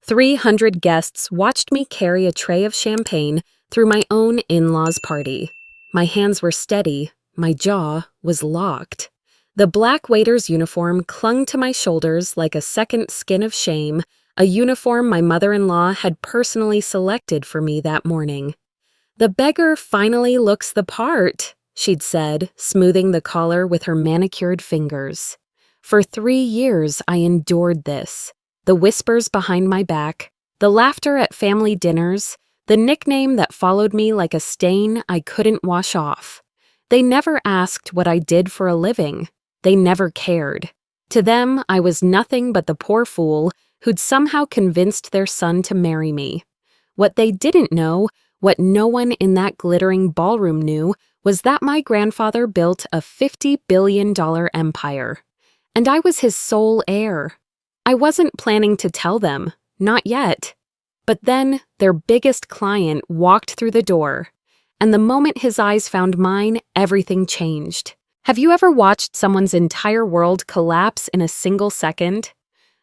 300 guests watched me carry a tray of champagne through my own in-laws' party. My hands were steady, my jaw was locked. The black waiter's uniform clung to my shoulders like a second skin of shame, a uniform my mother-in-law had personally selected for me that morning. "The beggar finally looks the part," she'd said, smoothing the collar with her manicured fingers. For 3 years I endured this. The whispers behind my back, the laughter at family dinners, the nickname that followed me like a stain I couldn't wash off. They never asked what I did for a living. They never cared. To them, I was nothing but the poor fool who'd somehow convinced their son to marry me. What they didn't know, what no one in that glittering ballroom knew, was that my grandfather built a $50 billion empire. And I was his sole heir. I wasn't planning to tell them, not yet. But then their biggest client walked through the door, and the moment his eyes found mine, everything changed. Have you ever watched someone's entire world collapse in a single second?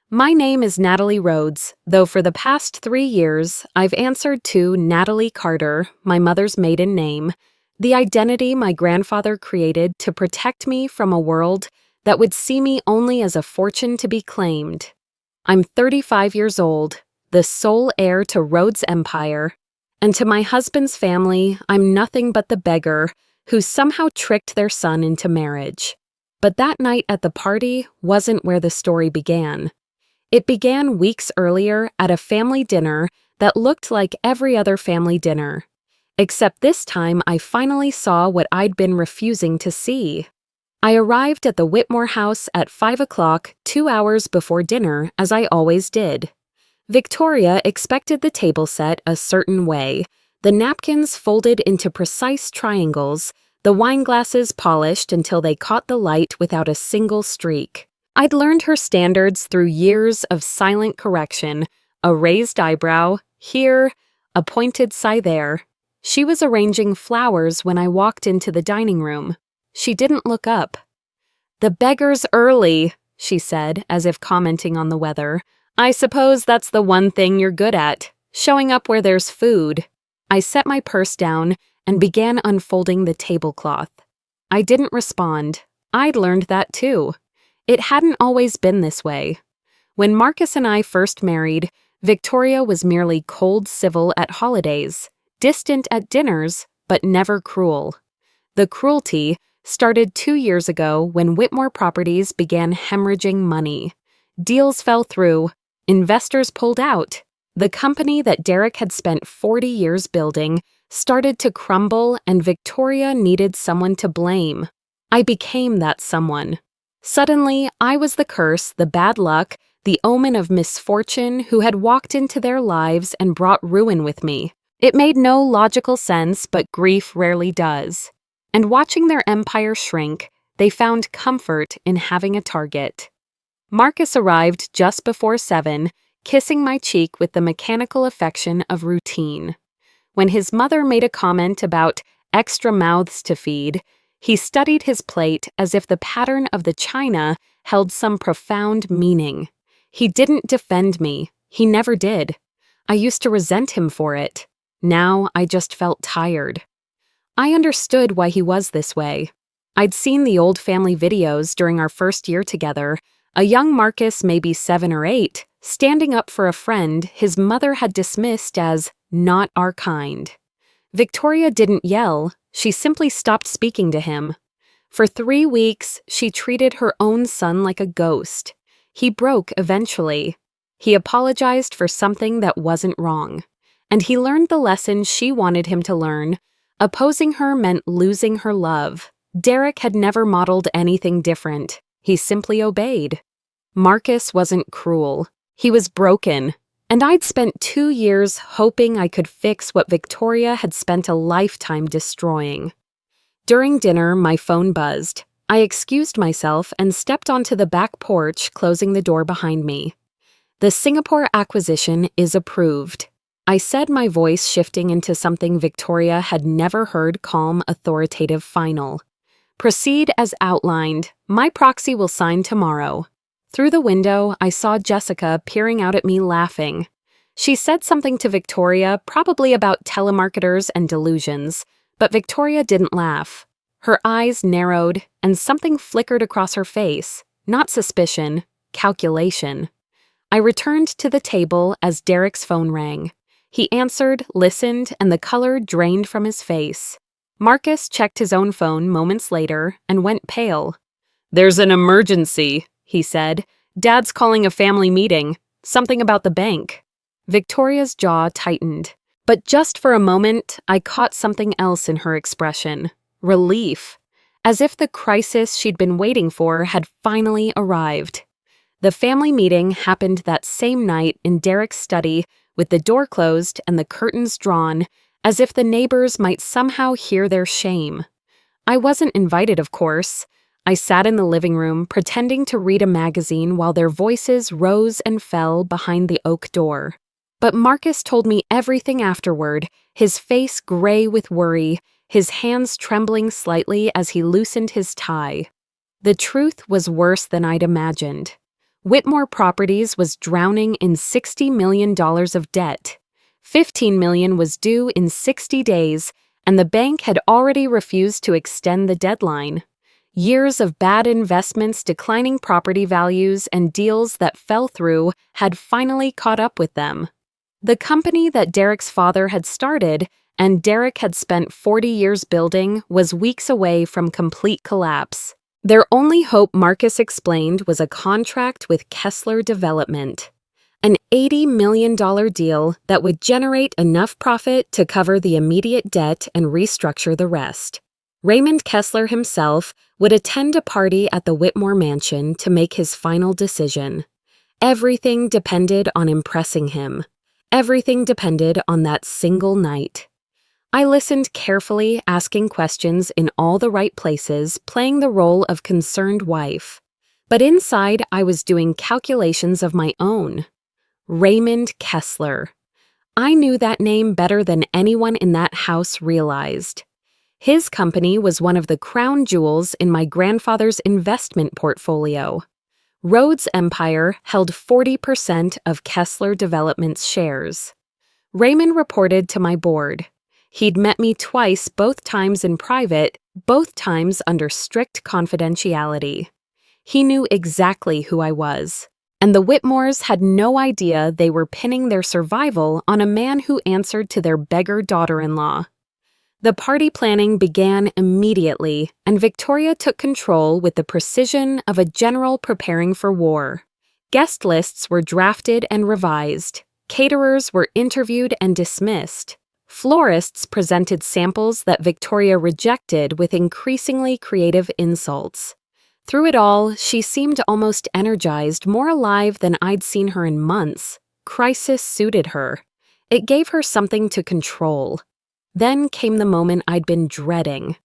My name is Natalie Rhodes, though for the past 3 years, I've answered to Natalie Carter, my mother's maiden name, the identity my grandfather created to protect me from a world that would see me only as a fortune to be claimed. I'm 35 years old, the sole heir to Rhodes' empire, and to my husband's family, I'm nothing but the beggar who somehow tricked their son into marriage. But that night at the party wasn't where the story began. It began weeks earlier at a family dinner that looked like every other family dinner. Except this time I finally saw what I'd been refusing to see. I arrived at the Whitmore house at 5 o'clock, 2 hours before dinner, as I always did. Victoria expected the table set a certain way, the napkins folded into precise triangles, the wine glasses polished until they caught the light without a single streak. I'd learned her standards through years of silent correction, a raised eyebrow here, a pointed sigh there. She was arranging flowers when I walked into the dining room. She didn't look up. "The beggar's early," she said, as if commenting on the weather. "I suppose that's the one thing you're good at, showing up where there's food." I set my purse down and began unfolding the tablecloth. I didn't respond. I'd learned that too. It hadn't always been this way. When Marcus and I first married, Victoria was merely cold civil at holidays, distant at dinners, but never cruel. The cruelty started 2 years ago when Whitmore Properties began hemorrhaging money. Deals fell through, investors pulled out. The company that Derek had spent 40 years building started to crumble, and Victoria needed someone to blame. I became that someone. Suddenly, I was the curse, the bad luck, the omen of misfortune who had walked into their lives and brought ruin with me. It made no logical sense, but grief rarely does. And watching their empire shrink, they found comfort in having a target. Marcus arrived just before 7, kissing my cheek with the mechanical affection of routine. When his mother made a comment about extra mouths to feed, he studied his plate as if the pattern of the china held some profound meaning. He didn't defend me. He never did. I used to resent him for it. Now I just felt tired. I understood why he was this way. I'd seen the old family videos during our first year together. A young Marcus, maybe 7 or 8, standing up for a friend his mother had dismissed as not our kind. Victoria didn't yell. She simply stopped speaking to him. For 3 weeks, she treated her own son like a ghost. He broke eventually. He apologized for something that wasn't wrong. And he learned the lesson she wanted him to learn. Opposing her meant losing her love. Derek had never modeled anything different. He simply obeyed. Marcus wasn't cruel. He was broken. And I'd spent 2 years hoping I could fix what Victoria had spent a lifetime destroying. During dinner, my phone buzzed. I excused myself and stepped onto the back porch, closing the door behind me. "The Singapore acquisition is approved," I said, my voice shifting into something Victoria had never heard calm, authoritative final. "Proceed as outlined. My proxy will sign tomorrow." Through the window, I saw Jessica peering out at me laughing. She said something to Victoria, probably about telemarketers and delusions, but Victoria didn't laugh. Her eyes narrowed, and something flickered across her face. Not suspicion, calculation. I returned to the table as Derek's phone rang. He answered, listened, and the color drained from his face. Marcus checked his own phone moments later and went pale. "There's an emergency," he said. "Dad's calling a family meeting. Something about the bank." Victoria's jaw tightened. But just for a moment, I caught something else in her expression. Relief. As if the crisis she'd been waiting for had finally arrived. The family meeting happened that same night in Derek's study, with the door closed and the curtains drawn, as if the neighbors might somehow hear their shame. I wasn't invited, of course. I sat in the living room, pretending to read a magazine while their voices rose and fell behind the oak door. But Marcus told me everything afterward, his face gray with worry, his hands trembling slightly as he loosened his tie. The truth was worse than I'd imagined. Whitmore Properties was drowning in $60 million of debt. $15 million was due in 60 days, and the bank had already refused to extend the deadline. Years of bad investments, declining property values, and deals that fell through had finally caught up with them. The company that Derek's father had started and Derek had spent 40 years building was weeks away from complete collapse. Their only hope, Marcus explained, was a contract with Kessler Development. An $80 million deal that would generate enough profit to cover the immediate debt and restructure the rest. Raymond Kessler himself would attend a party at the Whitmore mansion to make his final decision. Everything depended on impressing him. Everything depended on that single night. I listened carefully, asking questions in all the right places, playing the role of concerned wife. But inside, I was doing calculations of my own. Raymond Kessler. I knew that name better than anyone in that house realized. His company was one of the crown jewels in my grandfather's investment portfolio. Rhodes Empire held 40% of Kessler Development's shares. Raymond reported to my board. He'd met me twice, both times in private, both times under strict confidentiality. He knew exactly who I was, and the Whitmores had no idea they were pinning their survival on a man who answered to their beggar daughter-in-law. The party planning began immediately, and Victoria took control with the precision of a general preparing for war. Guest lists were drafted and revised. Caterers were interviewed and dismissed. Florists presented samples that Victoria rejected with increasingly creative insults. Through it all, she seemed almost energized, more alive than I'd seen her in months. Crisis suited her. It gave her something to control. Then came the moment I'd been dreading.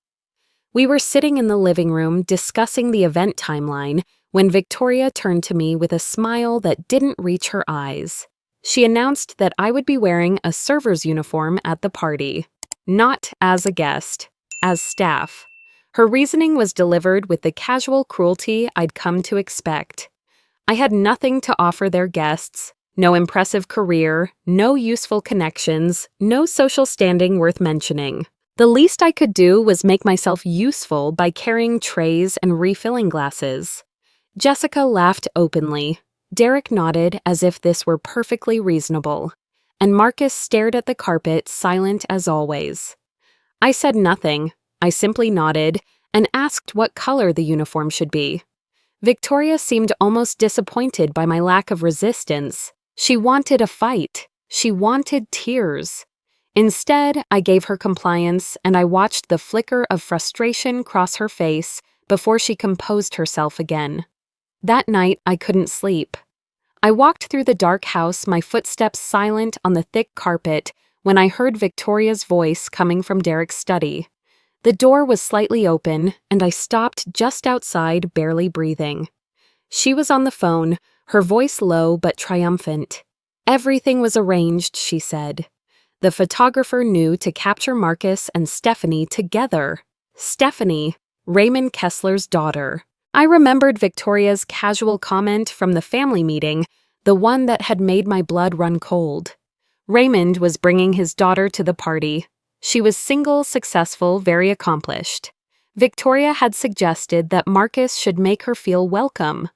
We were sitting in the living room discussing the event timeline when Victoria turned to me with a smile that didn't reach her eyes. She announced that I would be wearing a server's uniform at the party. Not as a guest, as staff. Her reasoning was delivered with the casual cruelty I'd come to expect. I had nothing to offer their guests, no impressive career, no useful connections, no social standing worth mentioning. The least I could do was make myself useful by carrying trays and refilling glasses. Jessica laughed openly. Derek nodded as if this were perfectly reasonable, and Marcus stared at the carpet, silent as always. I said nothing. I simply nodded and asked what color the uniform should be. Victoria seemed almost disappointed by my lack of resistance. She wanted a fight. She wanted tears. Instead, I gave her compliance, and I watched the flicker of frustration cross her face before she composed herself again. That night, I couldn't sleep. I walked through the dark house, my footsteps silent on the thick carpet, when I heard Victoria's voice coming from Derek's study. The door was slightly open, and I stopped just outside, barely breathing. She was on the phone, her voice low but triumphant. Everything was arranged, she said. The photographer knew to capture Marcus and Stephanie together. Stephanie, Raymond Kessler's daughter. I remembered Victoria's casual comment from the family meeting, the one that had made my blood run cold. Raymond was bringing his daughter to the party. She was single, successful, very accomplished. Victoria had suggested that Marcus should make her feel welcome.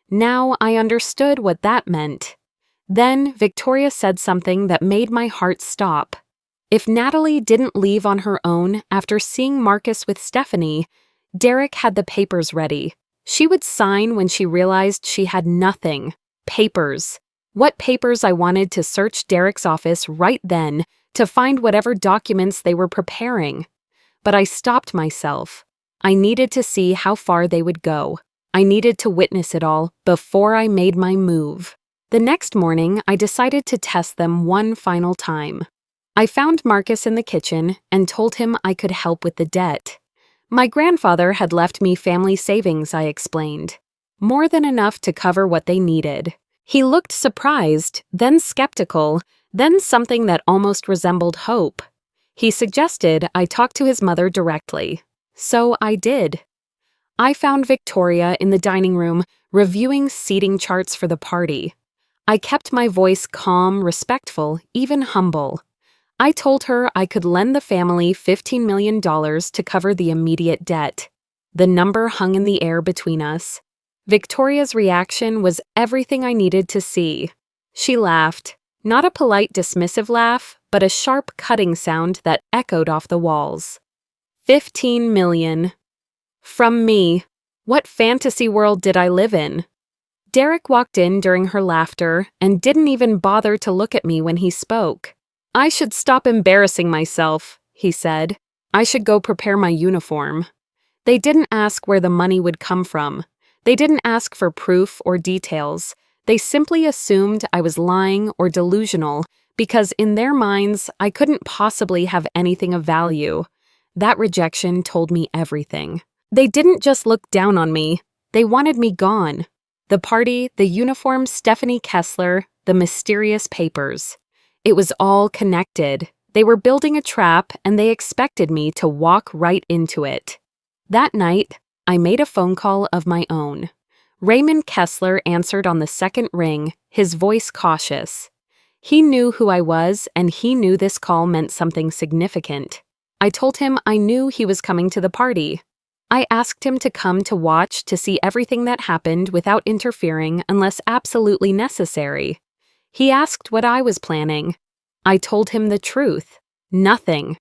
Now I understood what that meant. Then Victoria said something that made my heart stop. If Natalie didn't leave on her own after seeing Marcus with Stephanie, Derek had the papers ready. She would sign when she realized she had nothing. Papers. What papers? I wanted to search Derek's office right then to find whatever documents they were preparing. But I stopped myself. I needed to see how far they would go. I needed to witness it all before I made my move. The next morning, I decided to test them one final time. I found Marcus in the kitchen and told him I could help with the debt. My grandfather had left me family savings, I explained. More than enough to cover what they needed. He looked surprised, then skeptical, then something that almost resembled hope. He suggested I talk to his mother directly. So I did. I found Victoria in the dining room, reviewing seating charts for the party. I kept my voice calm, respectful, even humble. I told her I could lend the family $15 million to cover the immediate debt. The number hung in the air between us. Victoria's reaction was everything I needed to see. She laughed, not a polite, dismissive laugh, but a sharp, cutting sound that echoed off the walls. 15 million. From me. What fantasy world did I live in? Derek walked in during her laughter and didn't even bother to look at me when he spoke. I should stop embarrassing myself, he said. I should go prepare my uniform. They didn't ask where the money would come from. They didn't ask for proof or details. They simply assumed I was lying or delusional because in their minds, I couldn't possibly have anything of value. That rejection told me everything. They didn't just look down on me. They wanted me gone. The party, the uniform, Stephanie Kessler, the mysterious papers. It was all connected. They were building a trap and they expected me to walk right into it. That night, I made a phone call of my own. Raymond Kessler answered on the second ring, his voice cautious. He knew who I was and he knew this call meant something significant. I told him I knew he was coming to the party. I asked him to come to watch to see everything that happened without interfering unless absolutely necessary. He asked what I was planning. I told him the truth. Nothing.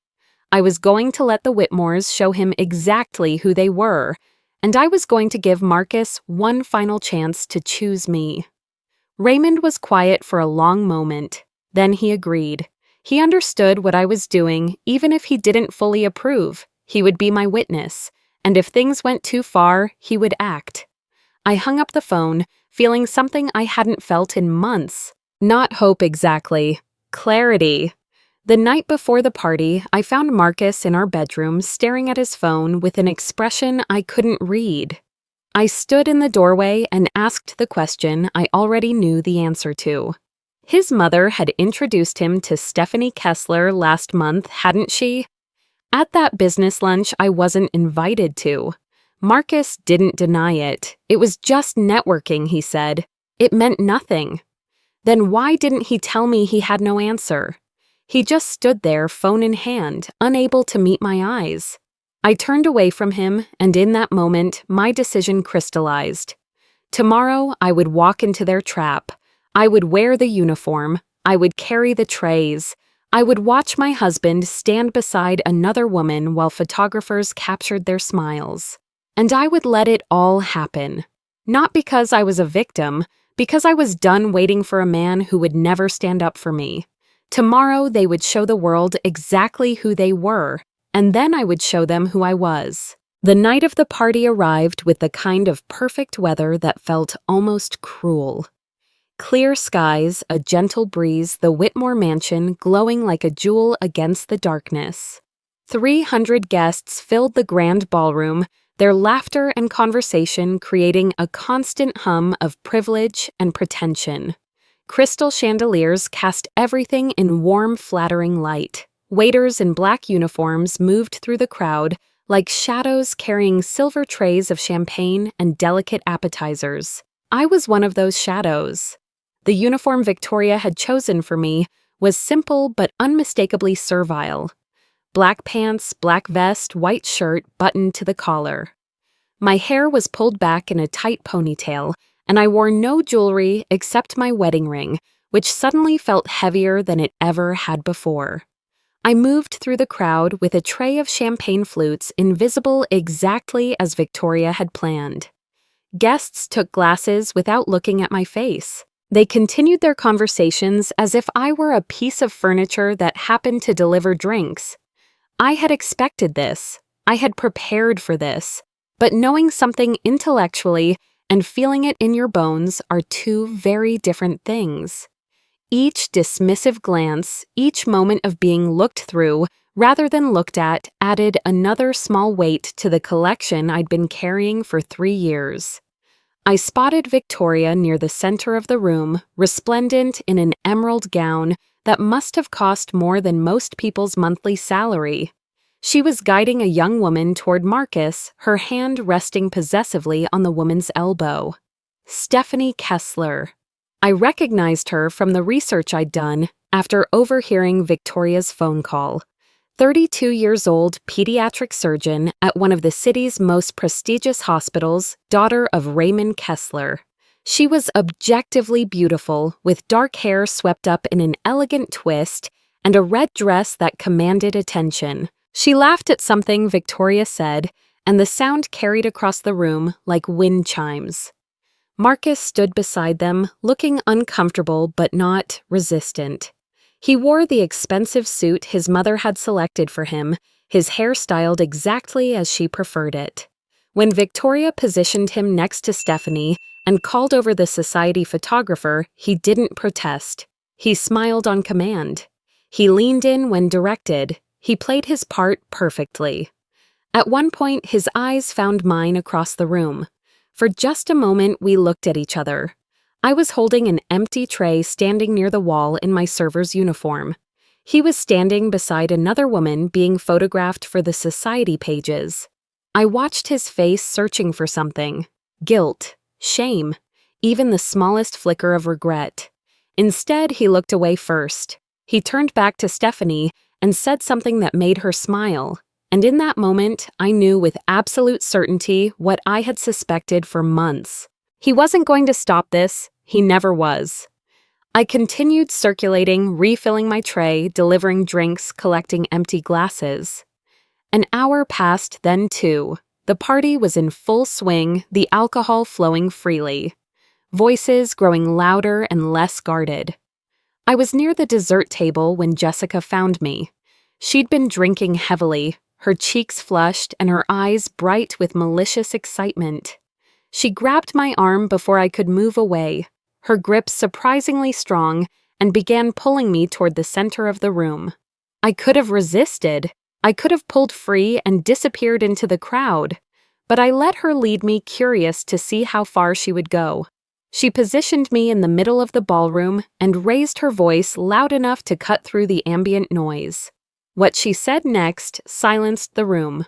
I was going to let the Whitmores show him exactly who they were, and I was going to give Marcus one final chance to choose me. Raymond was quiet for a long moment. Then he agreed. He understood what I was doing, even if he didn't fully approve. He would be my witness, and if things went too far, he would act. I hung up the phone, feeling something I hadn't felt in months. Not hope exactly. Clarity. The night before the party, I found Marcus in our bedroom staring at his phone with an expression I couldn't read. I stood in the doorway and asked the question I already knew the answer to. His mother had introduced him to Stephanie Kessler last month, hadn't she? At that business lunch I wasn't invited to. Marcus didn't deny it. It was just networking, he said. It meant nothing. Then why didn't he tell me he had no answer? He just stood there, phone in hand, unable to meet my eyes. I turned away from him, and in that moment, my decision crystallized. Tomorrow, I would walk into their trap. I would wear the uniform. I would carry the trays. I would watch my husband stand beside another woman while photographers captured their smiles. And I would let it all happen. Not because I was a victim, because I was done waiting for a man who would never stand up for me. Tomorrow they would show the world exactly who they were, and then I would show them who I was. The night of the party arrived with the kind of perfect weather that felt almost cruel. Clear skies, a gentle breeze, the Whitmore mansion glowing like a jewel against the darkness. 300 guests filled the grand ballroom, their laughter and conversation creating a constant hum of privilege and pretension. Crystal chandeliers cast everything in warm, flattering light. Waiters in black uniforms moved through the crowd like shadows carrying silver trays of champagne and delicate appetizers. I was one of those shadows. The uniform Victoria had chosen for me was simple but unmistakably servile. Black pants, black vest, white shirt buttoned to the collar. My hair was pulled back in a tight ponytail, and I wore no jewelry except my wedding ring, which suddenly felt heavier than it ever had before. I moved through the crowd with a tray of champagne flutes invisible exactly as Victoria had planned. Guests took glasses without looking at my face. They continued their conversations as if I were a piece of furniture that happened to deliver drinks. I had expected this. I had prepared for this. But knowing something intellectually and feeling it in your bones are two very different things. Each dismissive glance, each moment of being looked through rather than looked at, added another small weight to the collection I'd been carrying for 3 years. I spotted Victoria near the center of the room, resplendent in an emerald gown that must have cost more than most people's monthly salary. She was guiding a young woman toward Marcus, her hand resting possessively on the woman's elbow. Stephanie Kessler. I recognized her from the research I'd done after overhearing Victoria's phone call. 32 years old pediatric surgeon at one of the city's most prestigious hospitals, daughter of Raymond Kessler. She was objectively beautiful, with dark hair swept up in an elegant twist and a red dress that commanded attention. She laughed at something Victoria said, and the sound carried across the room like wind chimes. Marcus stood beside them, looking uncomfortable but not resistant. He wore the expensive suit his mother had selected for him, his hair styled exactly as she preferred it. When Victoria positioned him next to Stephanie and called over the society photographer, he didn't protest. He smiled on command. He leaned in when directed. He played his part perfectly. At one point, his eyes found mine across the room. For just a moment, we looked at each other. I was holding an empty tray standing near the wall in my server's uniform. He was standing beside another woman being photographed for the society pages. I watched his face searching for something. Guilt, shame, even the smallest flicker of regret. Instead, he looked away first. He turned back to Stephanie and said something that made her smile. And in that moment, I knew with absolute certainty what I had suspected for months. He wasn't going to stop this. He never was. I continued circulating, refilling my tray, delivering drinks, collecting empty glasses. An hour passed, then 2. The party was in full swing, the alcohol flowing freely. Voices growing louder and less guarded. I was near the dessert table when Jessica found me. She'd been drinking heavily, her cheeks flushed and her eyes bright with malicious excitement. She grabbed my arm before I could move away, her grip surprisingly strong, and began pulling me toward the center of the room. I could have resisted. I could have pulled free and disappeared into the crowd, but I let her lead me, curious to see how far she would go. She positioned me in the middle of the ballroom and raised her voice loud enough to cut through the ambient noise. What she said next silenced the room.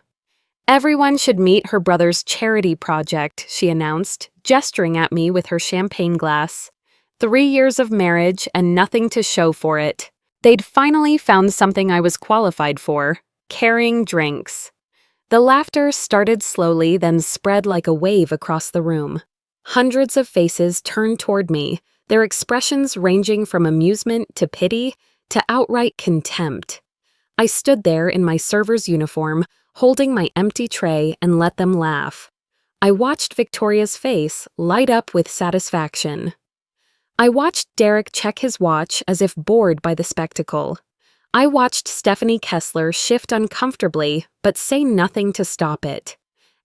"Everyone should meet her brother's charity project," she announced, gesturing at me with her champagne glass. 3 years of marriage and nothing to show for it. They'd finally found something I was qualified for, carrying drinks. The laughter started slowly, then spread like a wave across the room. Hundreds of faces turned toward me, their expressions ranging from amusement to pity to outright contempt. I stood there in my server's uniform, holding my empty tray, and let them laugh. I watched Victoria's face light up with satisfaction. I watched Derek check his watch as if bored by the spectacle. I watched Stephanie Kessler shift uncomfortably, but say nothing to stop it.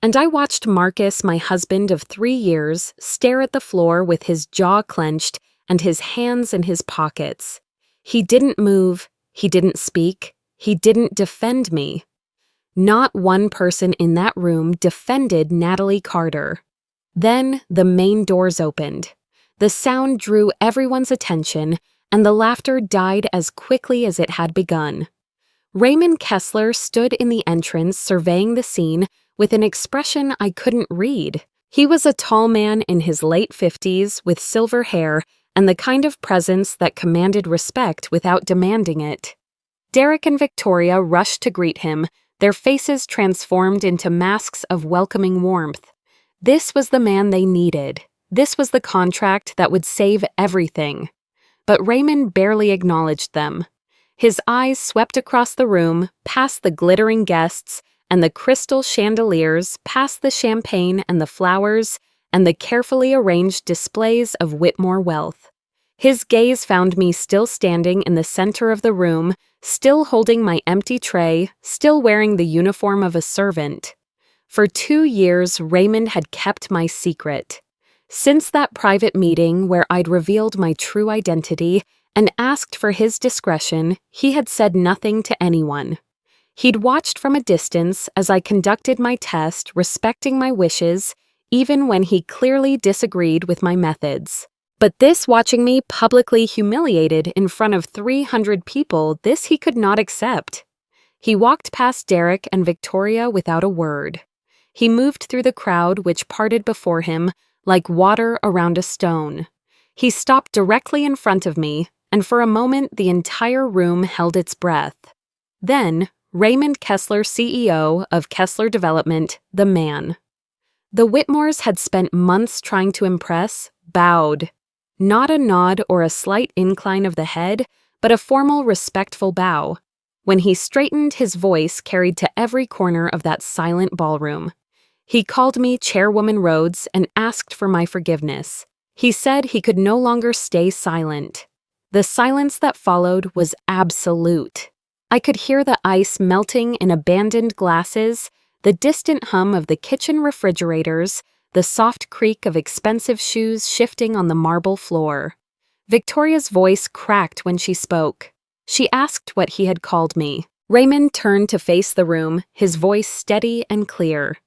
And I watched Marcus, my husband of 3 years, stare at the floor with his jaw clenched and his hands in his pockets. He didn't move, he didn't speak, he didn't defend me. Not one person in that room defended Natalie Carter. Then the main doors opened. The sound drew everyone's attention, and the laughter died as quickly as it had begun. Raymond Kessler stood in the entrance surveying the scene with an expression I couldn't read. He was a tall man in his late 50s with silver hair and the kind of presence that commanded respect without demanding it. Derek and Victoria rushed to greet him, their faces transformed into masks of welcoming warmth. This was the man they needed. This was the contract that would save everything. But Raymond barely acknowledged them. His eyes swept across the room, past the glittering guests and the crystal chandeliers, past the champagne and the flowers, and the carefully arranged displays of Whitmore wealth. His gaze found me still standing in the center of the room, still holding my empty tray, still wearing the uniform of a servant. For 2 years, Raymond had kept my secret. Since that private meeting where I'd revealed my true identity and asked for his discretion, he had said nothing to anyone. He'd watched from a distance as I conducted my test, respecting my wishes, even when he clearly disagreed with my methods. But this watching me publicly humiliated in front of 300 people, this he could not accept. He walked past Derek and Victoria without a word. He moved through the crowd which parted before him like water around a stone. He stopped directly in front of me, and for a moment the entire room held its breath. Then, Raymond Kessler, CEO of Kessler Development, the man. The Whitmores had spent months trying to impress, bowed. Not a nod or a slight incline of the head, but a formal, respectful bow. When he straightened, his voice carried to every corner of that silent ballroom. He called me Chairwoman Rhodes and asked for my forgiveness. He said he could no longer stay silent. The silence that followed was absolute. I could hear the ice melting in abandoned glasses, the distant hum of the kitchen refrigerators, the soft creak of expensive shoes shifting on the marble floor. Victoria's voice cracked when she spoke. She asked what he had called me. Raymond turned to face the room, his voice steady and clear.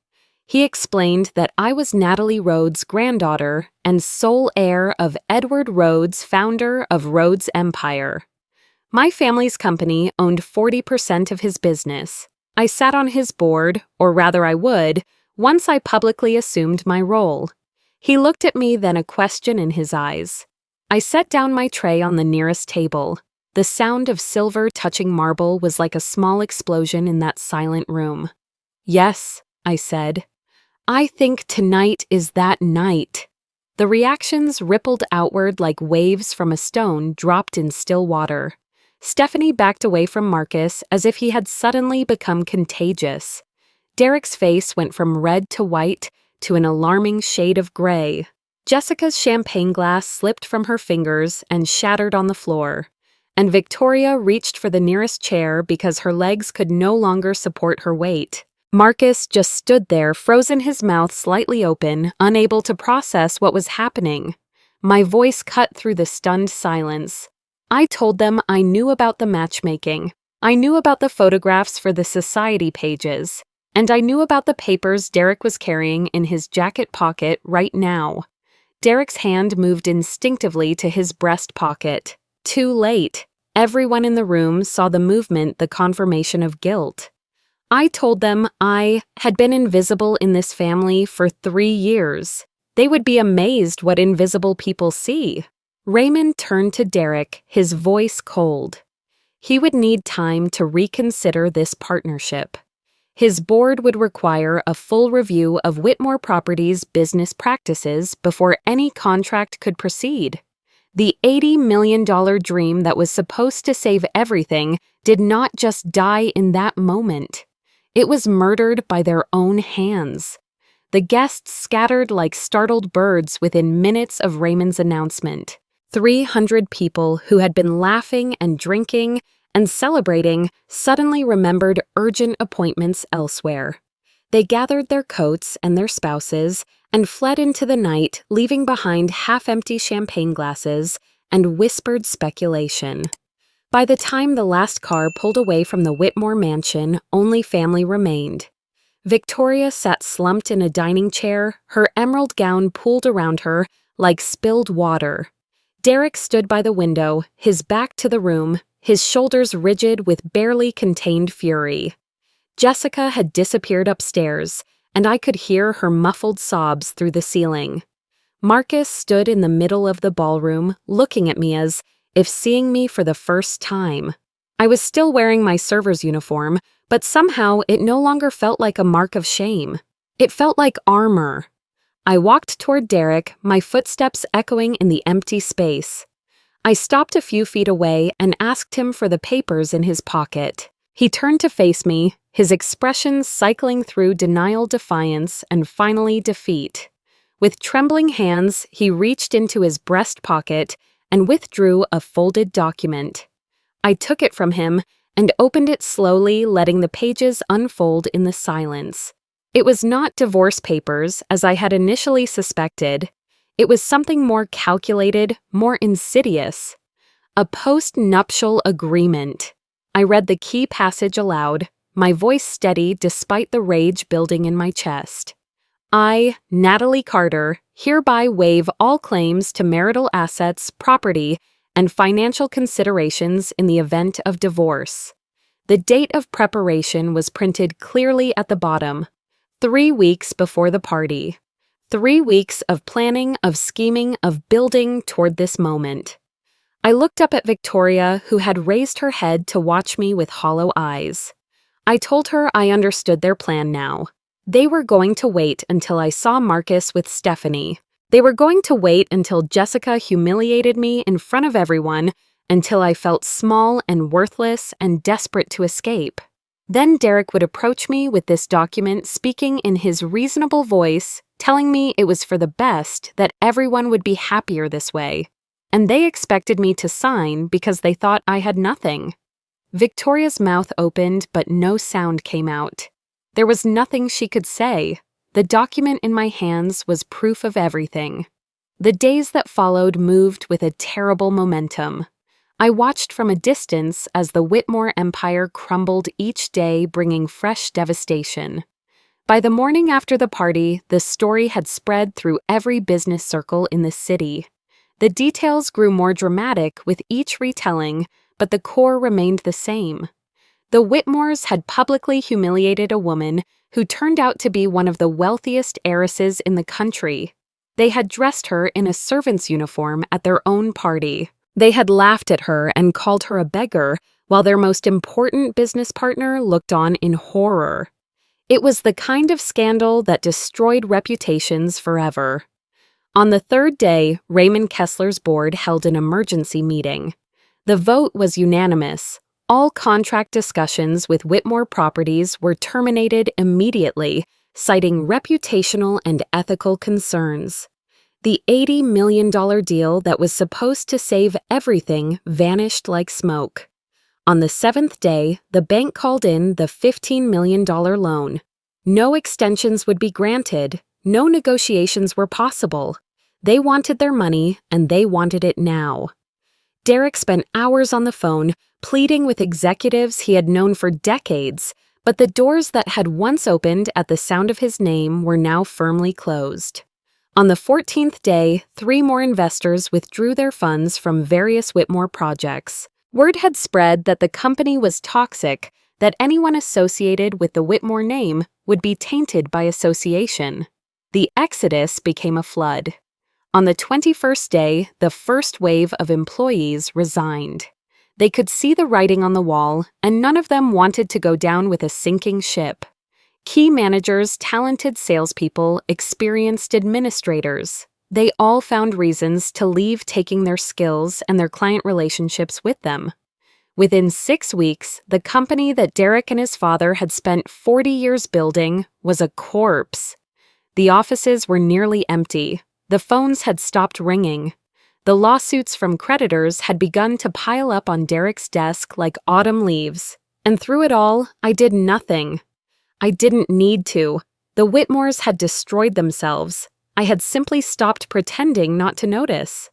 He explained that I was Natalie Rhodes' granddaughter and sole heir of Edward Rhodes, founder of Rhodes Empire. My family's company owned 40% of his business. I sat on his board, or rather I would, once I publicly assumed my role. He looked at me, then a question in his eyes. I set down my tray on the nearest table. The sound of silver touching marble was like a small explosion in that silent room. "Yes," I said. "I think tonight is that night." The reactions rippled outward like waves from a stone dropped in still water. Stephanie backed away from Marcus as if he had suddenly become contagious. Derek's face went from red to white to an alarming shade of gray. Jessica's champagne glass slipped from her fingers and shattered on the floor. And Victoria reached for the nearest chair because her legs could no longer support her weight. Marcus just stood there, frozen, his mouth slightly open, unable to process what was happening. My voice cut through the stunned silence. I told them I knew about the matchmaking. I knew about the photographs for the society pages. And I knew about the papers Derek was carrying in his jacket pocket right now. Derek's hand moved instinctively to his breast pocket. Too late. Everyone in the room saw the movement, the confirmation of guilt. I told them I had been invisible in this family for 3 years. They would be amazed what invisible people see. Raymond turned to Derek, his voice cold. He would need time to reconsider this partnership. His board would require a full review of Whitmore Properties' business practices before any contract could proceed. The $80 million dream that was supposed to save everything did not just die in that moment. It was murdered by their own hands. The guests scattered like startled birds within minutes of Raymond's announcement. 300 people who had been laughing and drinking and celebrating suddenly remembered urgent appointments elsewhere. They gathered their coats and their spouses and fled into the night, leaving behind half-empty champagne glasses and whispered speculation. By the time the last car pulled away from the Whitmore mansion, only family remained. Victoria sat slumped in a dining chair, her emerald gown pooled around her like spilled water. Derek stood by the window, his back to the room, his shoulders rigid with barely contained fury. Jessica had disappeared upstairs, and I could hear her muffled sobs through the ceiling. Marcus stood in the middle of the ballroom, looking at me as if seeing me for the first time. I was still wearing my server's uniform, but somehow it no longer felt like a mark of shame. It felt like armor. I walked toward Derek, my footsteps echoing in the empty space. I stopped a few feet away and asked him for the papers in his pocket. He turned to face me, his expression cycling through denial, defiance, and finally defeat. With trembling hands, he reached into his breast pocket and withdrew a folded document. I took it from him and opened it slowly, letting the pages unfold in the silence. It was not divorce papers, as I had initially suspected. It was something more calculated, more insidious. A post-nuptial agreement. I read the key passage aloud, my voice steady despite the rage building in my chest. I, Natalie Carter, hereby waive all claims to marital assets, property, and financial considerations in the event of divorce. The date of preparation was printed clearly at the bottom, 3 weeks before the party. 3 weeks of planning, of scheming, of building toward this moment. I looked up at Victoria, who had raised her head to watch me with hollow eyes. I told her I understood their plan now. They were going to wait until I saw Marcus with Stephanie. They were going to wait until Jessica humiliated me in front of everyone, until I felt small and worthless and desperate to escape. Then Derek would approach me with this document, speaking in his reasonable voice, telling me it was for the best, that everyone would be happier this way. And they expected me to sign because they thought I had nothing. Victoria's mouth opened, but no sound came out. There was nothing she could say. The document in my hands was proof of everything. The days that followed moved with a terrible momentum. I watched from a distance as the Whitmore empire crumbled each day, bringing fresh devastation. By the morning after the party, the story had spread through every business circle in the city. The details grew more dramatic with each retelling, but the core remained the same. The Whitmores had publicly humiliated a woman who turned out to be one of the wealthiest heiresses in the country. They had dressed her in a servant's uniform at their own party. They had laughed at her and called her a beggar, while their most important business partner looked on in horror. It was the kind of scandal that destroyed reputations forever. On the third day, Raymond Kessler's board held an emergency meeting. The vote was unanimous. All contract discussions with Whitmore Properties were terminated immediately, citing reputational and ethical concerns. The $80 million deal that was supposed to save everything vanished like smoke. On the 7th day, the bank called in the $15 million loan. No extensions would be granted. No negotiations were possible. They wanted their money, and they wanted it now. Derek spent hours on the phone, pleading with executives he had known for decades, but the doors that had once opened at the sound of his name were now firmly closed. On the 14th day, 3 more investors withdrew their funds from various Whitmore projects. Word had spread that the company was toxic, that anyone associated with the Whitmore name would be tainted by association. The exodus became a flood. On the 21st day, the first wave of employees resigned. They could see the writing on the wall, and none of them wanted to go down with a sinking ship. Key managers, talented salespeople, experienced administrators. They all found reasons to leave, taking their skills and their client relationships with them. Within 6 weeks, the company that Derek and his father had spent 40 years building was a corpse. The offices were nearly empty. The phones had stopped ringing. The lawsuits from creditors had begun to pile up on Derek's desk like autumn leaves. And through it all, I did nothing. I didn't need to. The Whitmores had destroyed themselves. I had simply stopped pretending not to notice.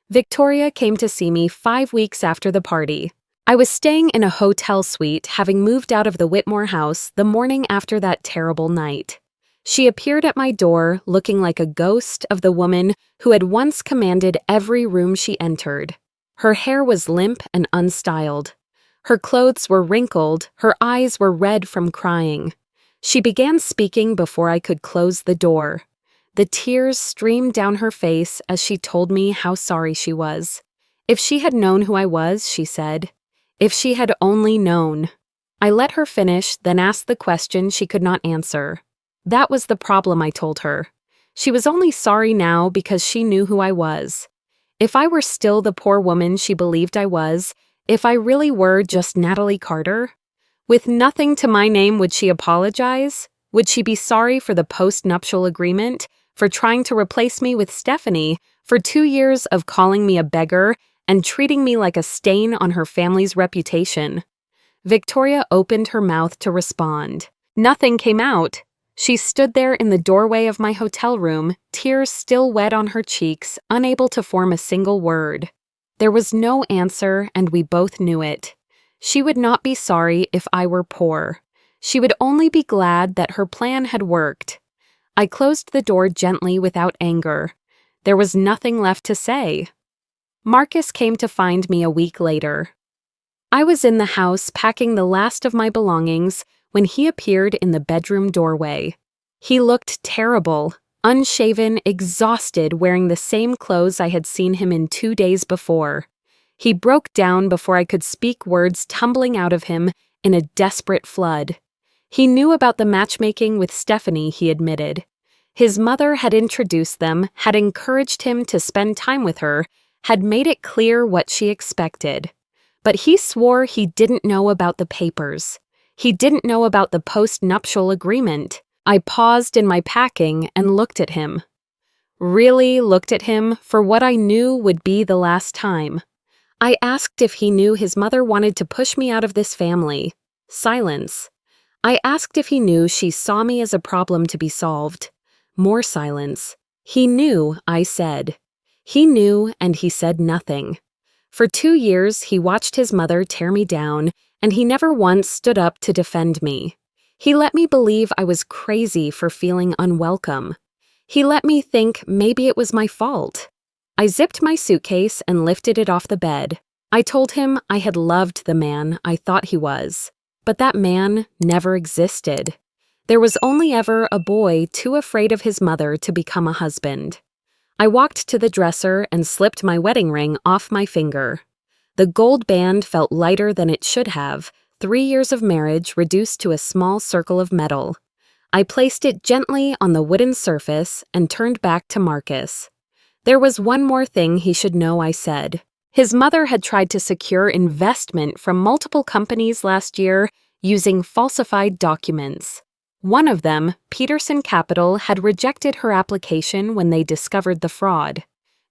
Victoria came to see me 5 weeks after the party. I was staying in a hotel suite, having moved out of the Whitmore house the morning after that terrible night. She appeared at my door, looking like a ghost of the woman who had once commanded every room she entered. Her hair was limp and unstyled. Her clothes were wrinkled, her eyes were red from crying. She began speaking before I could close the door. The tears streamed down her face as she told me how sorry she was. If she had known who I was, she said. If she had only known. I let her finish, then asked the question she could not answer. That was the problem, I told her. She was only sorry now because she knew who I was. If I were still the poor woman she believed I was, if I really were just Natalie Carter, with nothing to my name, would she apologize? Would she be sorry for the post-nuptial agreement, for trying to replace me with Stephanie, for 2 years of calling me a beggar and treating me like a stain on her family's reputation? Victoria opened her mouth to respond. Nothing came out. She stood there in the doorway of my hotel room, tears still wet on her cheeks, unable to form a single word. There was no answer, and we both knew it. She would not be sorry if I were poor. She would only be glad that her plan had worked. I closed the door gently without anger. There was nothing left to say. Marcus came to find me a week later. I was in the house packing the last of my belongings when he appeared in the bedroom doorway. He looked terrible, unshaven, exhausted, wearing the same clothes I had seen him in 2 days before. He broke down before I could speak, words tumbling out of him in a desperate flood. He knew about the matchmaking with Stephanie, he admitted. His mother had introduced them, had encouraged him to spend time with her, had made it clear what she expected. But he swore he didn't know about the papers. He didn't know about the post-nuptial agreement. I paused in my packing and looked at him. Really looked at him for what I knew would be the last time. I asked if he knew his mother wanted to push me out of this family. Silence. I asked if he knew she saw me as a problem to be solved. More silence. He knew, I said. He knew, and he said nothing. For 2 years, he watched his mother tear me down, and he never once stood up to defend me. He let me believe I was crazy for feeling unwelcome. He let me think maybe it was my fault. I zipped my suitcase and lifted it off the bed. I told him I had loved the man I thought he was, but that man never existed. There was only ever a boy too afraid of his mother to become a husband. I walked to the dresser and slipped my wedding ring off my finger. The gold band felt lighter than it should have, 3 years of marriage reduced to a small circle of metal. I placed it gently on the wooden surface and turned back to Marcus. There was one more thing he should know, I said. His mother had tried to secure investment from multiple companies last year using falsified documents. One of them, Peterson Capital, had rejected her application when they discovered the fraud.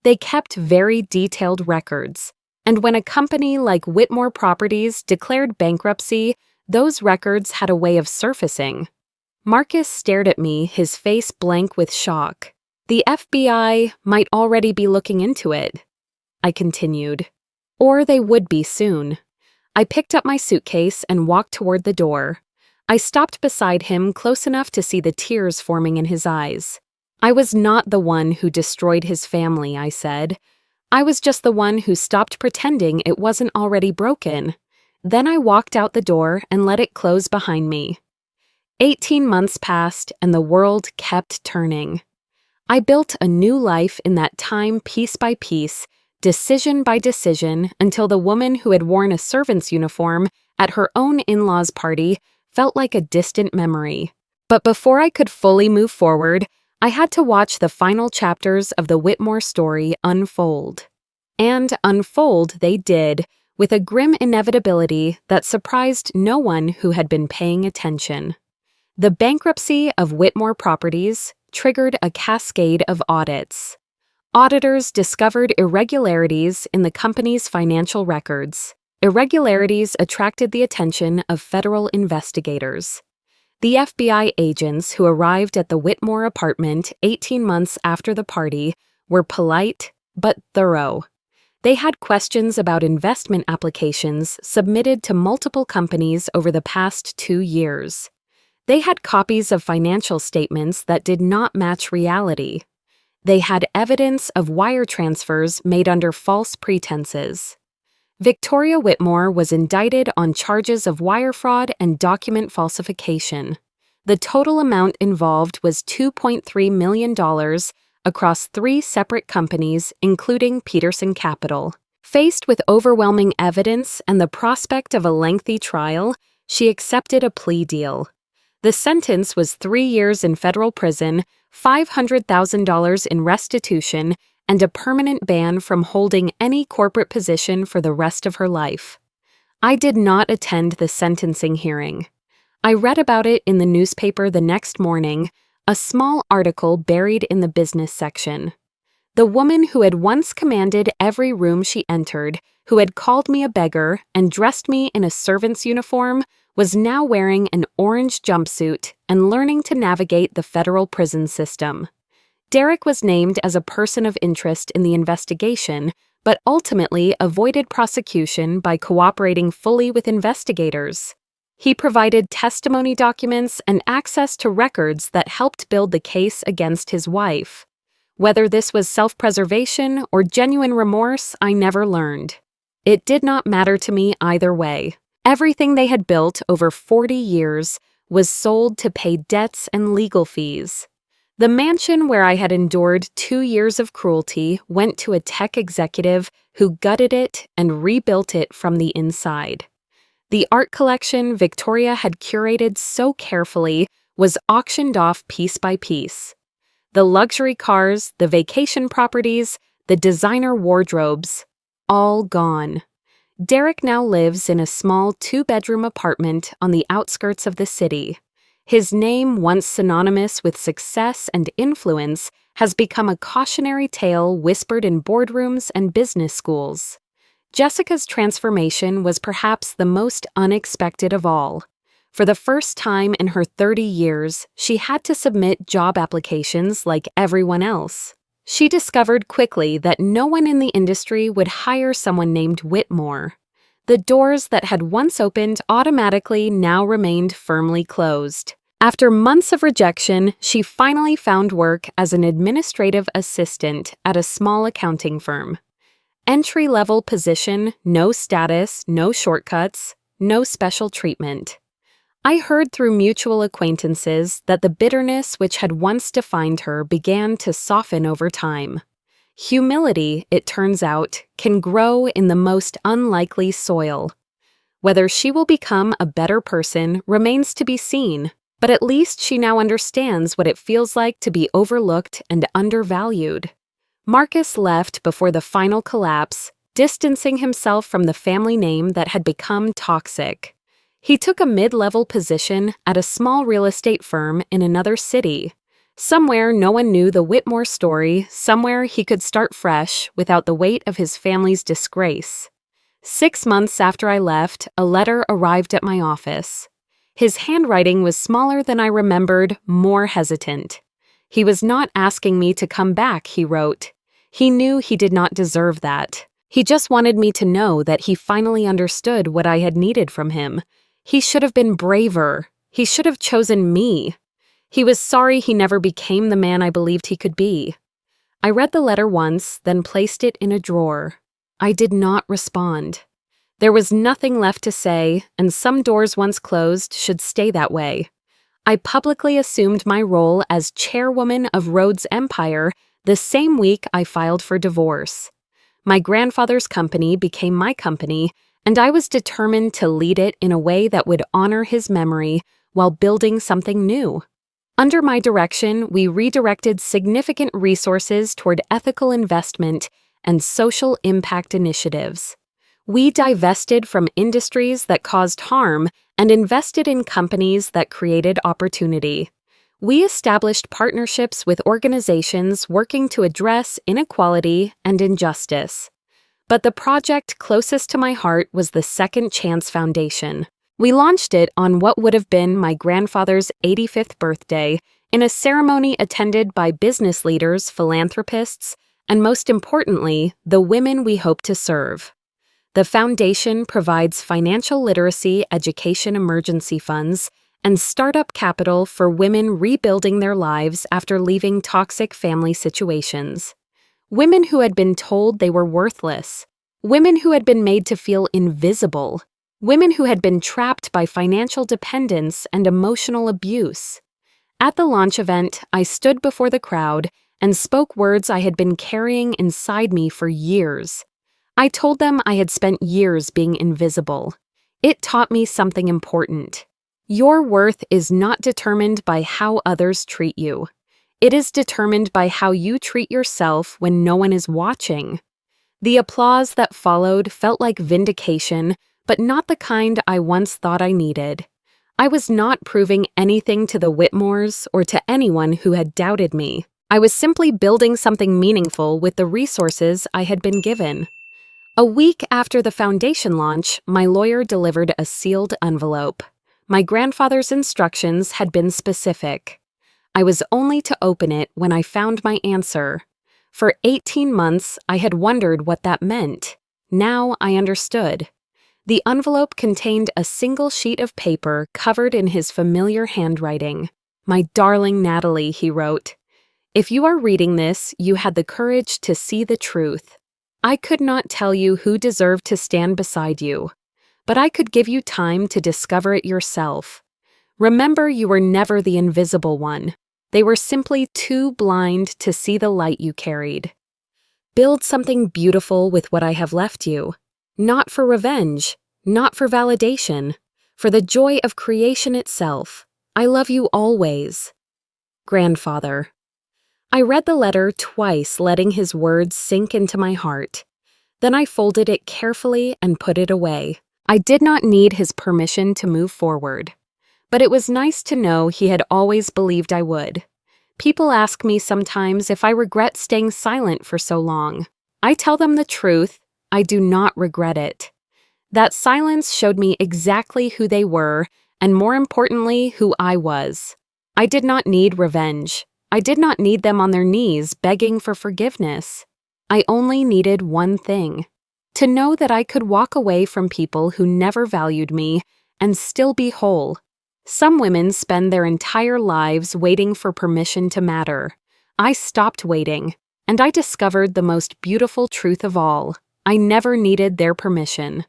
They kept very detailed records, and when a company like Whitmore Properties declared bankruptcy, those records had a way of surfacing. Marcus stared at me, his face blank with shock. The FBI might already be looking into it, I continued. Or they would be soon. I picked up my suitcase and walked toward the door. I stopped beside him close enough to see the tears forming in his eyes. I was not the one who destroyed his family, I said. I was just the one who stopped pretending it wasn't already broken. Then I walked out the door and let it close behind me. 18 months passed and the world kept turning. I built a new life in that time, piece by piece, decision by decision, until the woman who had worn a servant's uniform at her own in-laws' party felt like a distant memory. But before I could fully move forward, I had to watch the final chapters of the Whitmore story unfold. And unfold they did, with a grim inevitability that surprised no one who had been paying attention. The bankruptcy of Whitmore Properties triggered a cascade of audits. Auditors discovered irregularities in the company's financial records. Irregularities attracted the attention of federal investigators. The FBI agents who arrived at the Whitmore apartment 18 months after the party were polite but thorough. They had questions about investment applications submitted to multiple companies over the past 2 years. They had copies of financial statements that did not match reality. They had evidence of wire transfers made under false pretenses. Victoria Whitmore was indicted on charges of wire fraud and document falsification. The total amount involved was $2.3 million across 3 separate companies, including Peterson Capital. Faced with overwhelming evidence and the prospect of a lengthy trial, she accepted a plea deal. The sentence was 3 years in federal prison, $500,000 in restitution, and a permanent ban from holding any corporate position for the rest of her life. I did not attend the sentencing hearing. I read about it in the newspaper the next morning, a small article buried in the business section. The woman who had once commanded every room she entered, who had called me a beggar and dressed me in a servant's uniform, was now wearing an orange jumpsuit and learning to navigate the federal prison system. Derek was named as a person of interest in the investigation, but ultimately avoided prosecution by cooperating fully with investigators. He provided testimony documents and access to records that helped build the case against his wife. Whether this was self-preservation or genuine remorse, I never learned. It did not matter to me either way. Everything they had built over 40 years was sold to pay debts and legal fees. The mansion where I had endured 2 years of cruelty went to a tech executive who gutted it and rebuilt it from the inside. The art collection Victoria had curated so carefully was auctioned off piece by piece. The luxury cars, the vacation properties, the designer wardrobes, all gone. Derek now lives in a small 2-bedroom apartment on the outskirts of the city. His name, once synonymous with success and influence, has become a cautionary tale whispered in boardrooms and business schools. Jessica's transformation was perhaps the most unexpected of all. For the first time in her 30 years, she had to submit job applications like everyone else. She discovered quickly that no one in the industry would hire someone named Whitmore. The doors that had once opened automatically now remained firmly closed. After months of rejection, she finally found work as an administrative assistant at a small accounting firm. Entry-level position, no status, no shortcuts, no special treatment. I heard through mutual acquaintances that the bitterness which had once defined her began to soften over time. Humility, it turns out, can grow in the most unlikely soil. Whether she will become a better person remains to be seen, but at least she now understands what it feels like to be overlooked and undervalued. Marcus left before the final collapse, distancing himself from the family name that had become toxic. He took a mid-level position at a small real estate firm in another city. Somewhere no one knew the Whitmore story, somewhere he could start fresh without the weight of his family's disgrace. 6 months after I left, a letter arrived at my office. His handwriting was smaller than I remembered, more hesitant. He was not asking me to come back, he wrote. He knew he did not deserve that. He just wanted me to know that he finally understood what I had needed from him. He should have been braver. He should have chosen me. He was sorry he never became the man I believed he could be. I read the letter once, then placed it in a drawer. I did not respond. There was nothing left to say, and some doors once closed should stay that way. I publicly assumed my role as chairwoman of Rhodes Empire the same week I filed for divorce. My grandfather's company became my company, and I was determined to lead it in a way that would honor his memory while building something new. Under my direction, we redirected significant resources toward ethical investment and social impact initiatives. We divested from industries that caused harm and invested in companies that created opportunity. We established partnerships with organizations working to address inequality and injustice. But the project closest to my heart was the Second Chance Foundation. We launched it on what would have been my grandfather's 85th birthday in a ceremony attended by business leaders, philanthropists, and most importantly, the women we hope to serve. The foundation provides financial literacy education emergency funds and startup capital for women rebuilding their lives after leaving toxic family situations. Women who had been told they were worthless. Women who had been made to feel invisible. women who had been trapped by financial dependence and emotional abuse. At the launch event, I stood before the crowd and spoke words I had been carrying inside me for years. I told them I had spent years being invisible. It taught me something important. Your worth is not determined by how others treat you. It is determined by how you treat yourself when no one is watching. The applause that followed felt like vindication, but not the kind I once thought I needed. I was not proving anything to the Whitmores or to anyone who had doubted me. I was simply building something meaningful with the resources I had been given. A week after the foundation launch, my lawyer delivered a sealed envelope. My grandfather's instructions had been specific. I was only to open it when I found my answer. For 18 months, I had wondered what that meant. Now I understood. The envelope contained a single sheet of paper covered in his familiar handwriting. "My darling Natalie," he wrote, "if you are reading this, you had the courage to see the truth. I could not tell you who deserved to stand beside you, but I could give you time to discover it yourself. Remember, you were never the invisible one. They were simply too blind to see the light you carried. Build something beautiful with what I have left you, not for revenge, not for validation, for the joy of creation itself. I love you always." Grandfather. I read the letter twice, letting his words sink into my heart. Then I folded it carefully and put it away. I did not need his permission to move forward. But it was nice to know he had always believed I would. People ask me sometimes if I regret staying silent for so long. I tell them the truth, I do not regret it. That silence showed me exactly who they were, and more importantly, who I was. I did not need revenge. I did not need them on their knees begging for forgiveness. I only needed one thing: to know that I could walk away from people who never valued me and still be whole. Some women spend their entire lives waiting for permission to matter. I stopped waiting, and I discovered the most beautiful truth of all. I never needed their permission.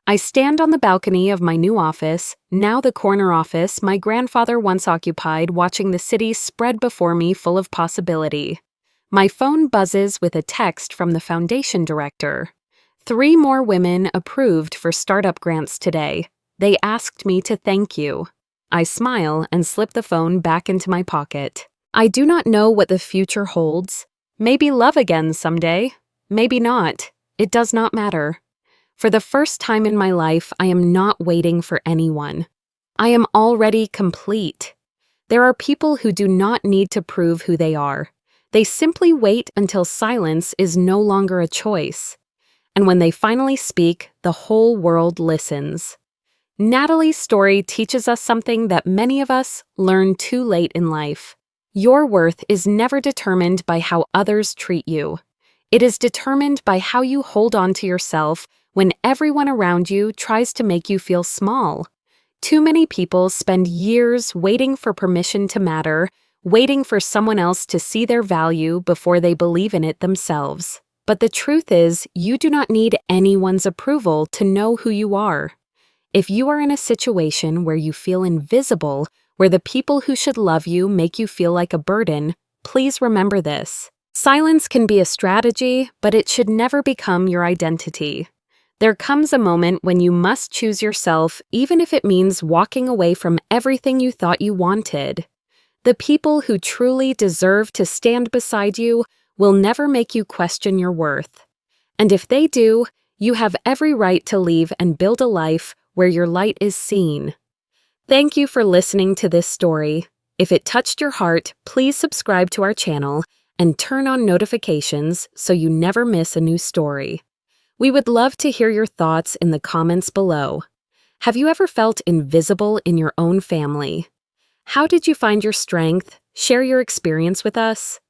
I stand on the balcony of my new office, now the corner office my grandfather once occupied, watching the city spread before me full of possibility. My phone buzzes with a text from the foundation director. 3 more women approved for startup grants today. They asked me to thank you. I smile and slip the phone back into my pocket. I do not know what the future holds. Maybe love again someday. Maybe not. It does not matter. For the first time in my life, I am not waiting for anyone. I am already complete. There are people who do not need to prove who they are. They simply wait until silence is no longer a choice. And when they finally speak, the whole world listens. Natalie's story teaches us something that many of us learn too late in life. Your worth is never determined by how others treat you. It is determined by how you hold on to yourself when everyone around you tries to make you feel small. Too many people spend years waiting for permission to matter, waiting for someone else to see their value before they believe in it themselves. But the truth is, you do not need anyone's approval to know who you are. If you are in a situation where you feel invisible, where the people who should love you make you feel like a burden, please remember this. Silence can be a strategy, but it should never become your identity. There comes a moment when you must choose yourself, even if it means walking away from everything you thought you wanted. The people who truly deserve to stand beside you will never make you question your worth. And if they do, you have every right to leave and build a life where your light is seen. Thank you for listening to this story. If it touched your heart, please subscribe to our channel and turn on notifications so you never miss a new story. We would love to hear your thoughts in the comments below. Have you ever felt invisible in your own family? How did you find your strength? Share your experience with us.